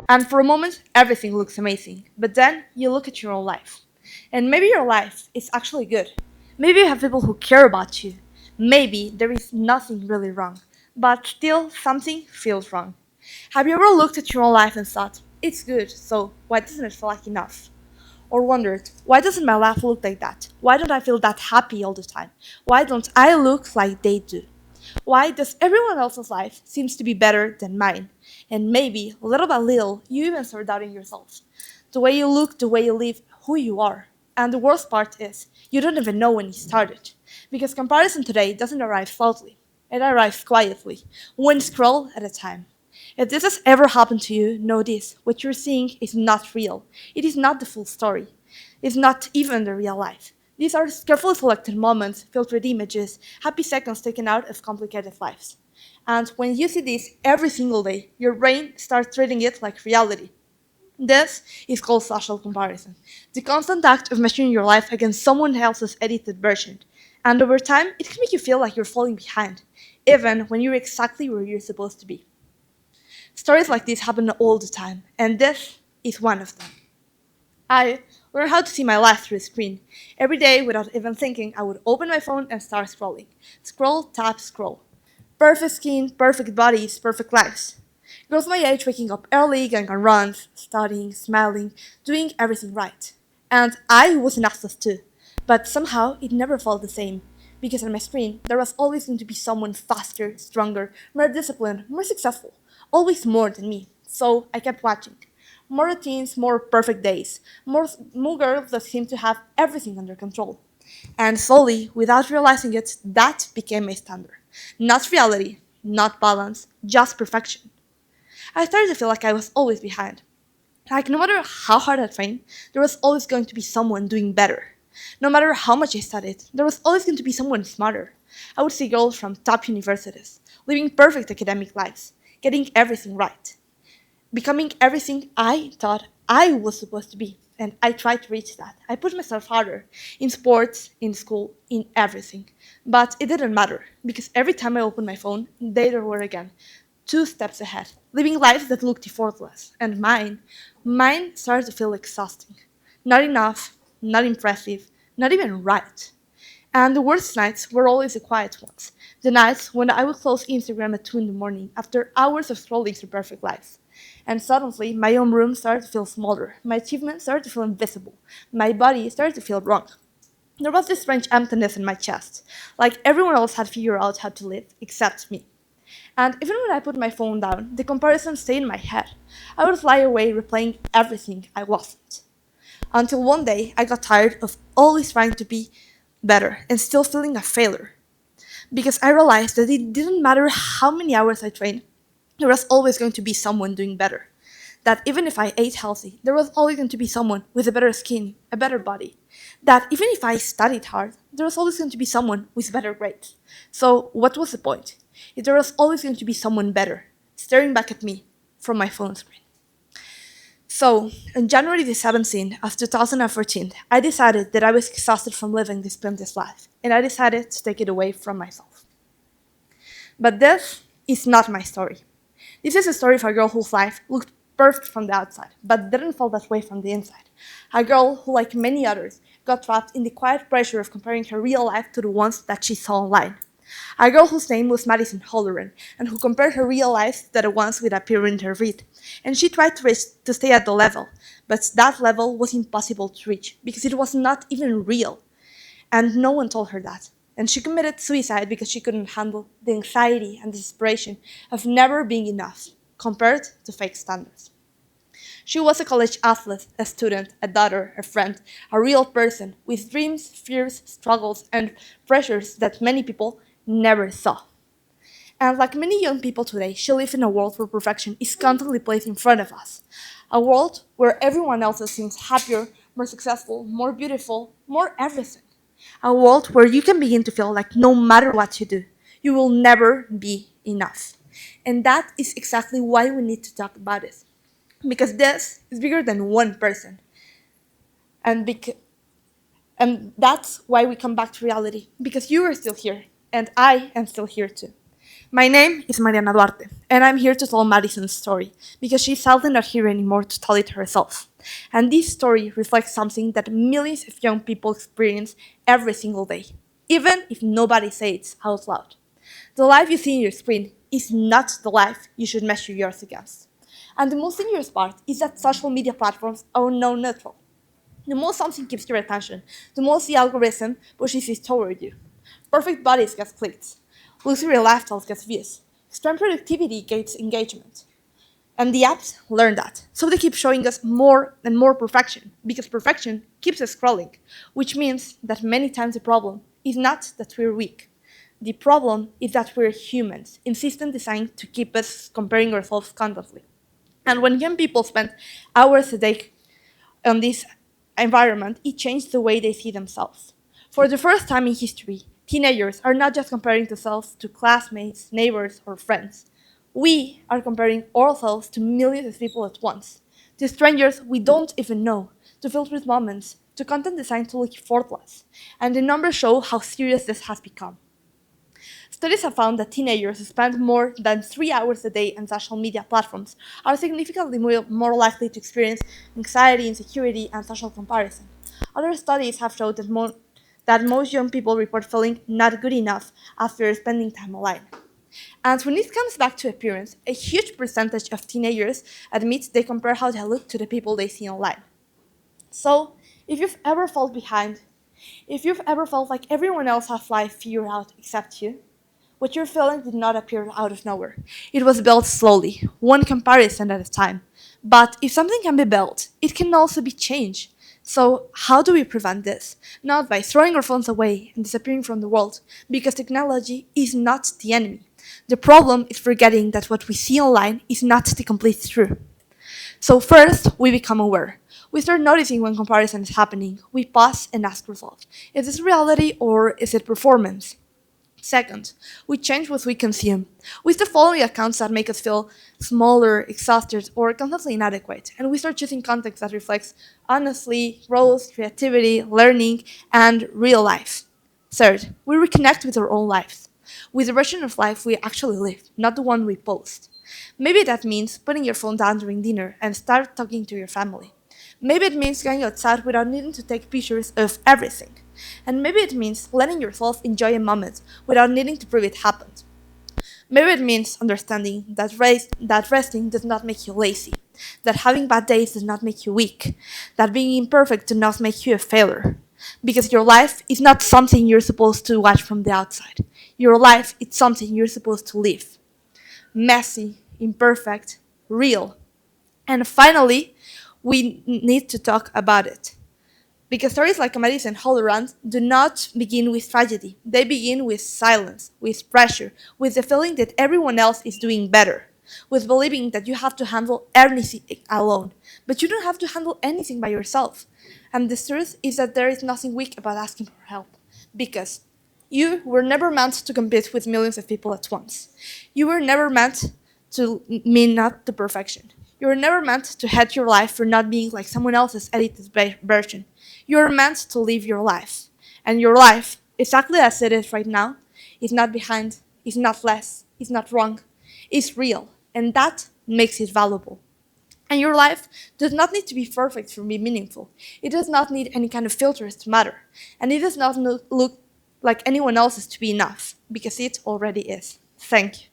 And for a moment, everything looks amazing. But then you look at your own life. And maybe your life is actually good. Maybe you have people who care about you. Maybe there is nothing really wrong. But still, something feels wrong. Have you ever looked at your own life and thought, it's good, so why doesn't it feel like enough? Or wondered, why doesn't my life look like that? Why don't I feel that happy all the time? Why don't I look like they do? Why does everyone else's life seems to be better than mine? And maybe, little by little, you even start doubting yourself. The way you look, the way you live, who you are. And the worst part is, you don't even know when you started. Because comparison today doesn't arrive loudly. It arrives quietly, one scroll at a time. If this has ever happened to you, know this. What you're seeing is not real. It is not the full story. It's not even the real life. These are carefully selected moments, filtered images, happy seconds taken out of complicated lives. And when you see this every single day, your brain starts treating it like reality. This is called social comparison, the constant act of measuring your life against someone else's edited version. And over time, it can make you feel like you're falling behind, even when you're exactly where you're supposed to be. Stories like this happen all the time, and this is one of them. I learned how to see my life through a screen. Every day, without even thinking, I would open my phone and start scrolling. Scroll, tap, scroll. Perfect skin, perfect bodies, perfect lives. Girls my age waking up early, going on runs, studying, smiling, doing everything right. And I was an access too. But somehow it never felt the same. Because on my screen, there was always going to be someone faster, stronger, more disciplined, more successful. Always more than me. So I kept watching. More routines, more perfect days, more girls that seemed to have everything under control. And slowly, without realizing it, that became my standard. Not reality, not balance, just perfection. I started to feel like I was always behind. Like, no matter how hard I trained, there was always going to be someone doing better. No matter how much I studied, there was always going to be someone smarter. I would see girls from top universities, living perfect academic lives, getting everything right, becoming everything I thought I was supposed to be. And I tried to reach that. I pushed myself harder in sports, in school, in everything. But it didn't matter because every time I opened my phone, they were again, two steps ahead, living lives that looked effortless. And mine started to feel exhausting. Not enough, not impressive, not even right. And the worst nights were always the quiet ones. The nights when I would close Instagram at 2 in the morning after hours of scrolling through perfect lives. And suddenly, my own room started to feel smaller. My achievements started to feel invisible. My body started to feel wrong. There was this strange emptiness in my chest, like everyone else had figured out how to live, except me. And even when I put my phone down, the comparison stayed in my head. I would fly away replaying everything I wasn't. Until one day, I got tired of always trying to be better and still feeling a failure. Because I realized that it didn't matter how many hours I trained, there was always going to be someone doing better. That even if I ate healthy, there was always going to be someone with a better skin, a better body. That even if I studied hard, there was always going to be someone with better grades. So, what was the point? If there was always going to be someone better, staring back at me from my phone screen. So, on January the 17th of 2014, I decided that I was exhausted from living this primitive life, and I decided to take it away from myself. But this is not my story. This is a story of a girl whose life looked perfect from the outside, but didn't feel that way from the inside. A girl who, like many others, got trapped in the quiet pressure of comparing her real life to the ones that she saw online. A girl whose name was Madison Holloran, and who compared her real life to the ones with appearing in her feed. And she tried to stay at the level, but that level was impossible to reach, because it was not even real. And no one told her that. And she committed suicide because she couldn't handle the anxiety and desperation of never being enough, compared to fake standards. She was a college athlete, a student, a daughter, a friend, a real person with dreams, fears, struggles, and pressures that many people never saw. And like many young people today, she lives in a world where perfection is constantly placed in front of us. A world where everyone else seems happier, more successful, more beautiful, more everything. A world where you can begin to feel like no matter what you do, you will never be enough. And that is exactly why we need to talk about it. Because this is bigger than one person. And, and that's why we come back to reality. Because you are still here, and I am still here too. My name is Mariana Duarte, and I'm here to tell Madison's story because she's sadly not here anymore to tell it herself. And this story reflects something that millions of young people experience every single day, even if nobody says it out loud. The life you see on your screen is not the life you should measure yours against. And the most dangerous part is that social media platforms are no neutral. The more something keeps your attention, the more the algorithm pushes it toward you. Perfect bodies get clicks, luxury lifestyles get views, extreme productivity gets engagement. And the apps learn that, so they keep showing us more and more perfection, because perfection keeps us scrolling, which means that many times the problem is not that we're weak. The problem is that we're humans, in system designed to keep us comparing ourselves constantly. And when young people spend hours a day on this environment, it changed the way they see themselves. For the first time in history, teenagers are not just comparing themselves to classmates, neighbors, or friends. We are comparing ourselves to millions of people at once, to strangers we don't even know, to filtered moments, to content designed to look effortless. And the numbers show how serious this has become. Studies have found that teenagers who spend more than 3 hours a day on social media platforms are significantly more likely to experience anxiety, insecurity, and social comparison. Other studies have shown that most young people report feeling not good enough after spending time online. And when it comes back to appearance, a huge percentage of teenagers admit they compare how they look to the people they see online. So, if you've ever felt behind, if you've ever felt like everyone else has life figured out except you, what you're feeling did not appear out of nowhere. It was built slowly, one comparison at a time. But if something can be built, it can also be changed. So, how do we prevent this? Not by throwing our phones away and disappearing from the world, because technology is not the enemy. The problem is forgetting that what we see online is not the complete truth. So, first, we become aware. We start noticing when comparison is happening. We pause and ask ourselves, is this reality or is it performance? Second, we change what we consume. We stop following accounts that make us feel smaller, exhausted, or constantly inadequate, and we start choosing content that reflects honestly growth, creativity, learning, and real life. Third, we reconnect with our own lives, with the version of life we actually live, not the one we post. Maybe that means putting your phone down during dinner and start talking to your family. Maybe it means going outside without needing to take pictures of everything. And maybe it means letting yourself enjoy a moment without needing to prove it happened. Maybe it means understanding that resting does not make you lazy, that having bad days does not make you weak, that being imperfect does not make you a failure. Because your life is not something you're supposed to watch from the outside. Your life is something you're supposed to live. Messy, imperfect, real. And finally, we need to talk about it. Because stories like Comedies and Holorant do not begin with tragedy. They begin with silence, with pressure, with the feeling that everyone else is doing better, with believing that you have to handle everything alone. But you don't have to handle anything by yourself. And the truth is that there is nothing weak about asking for help. Because you were never meant to compete with millions of people at once. You were never meant to mean not to perfection. You were never meant to hate your life for not being like someone else's edited version. You are meant to live your life. And your life, exactly as it is right now, is not behind, is not less, is not wrong, is real. And that makes it valuable. And your life does not need to be perfect to be meaningful. It does not need any kind of filters to matter. And it does not look like anyone else's to be enough, because it already is. Thank you.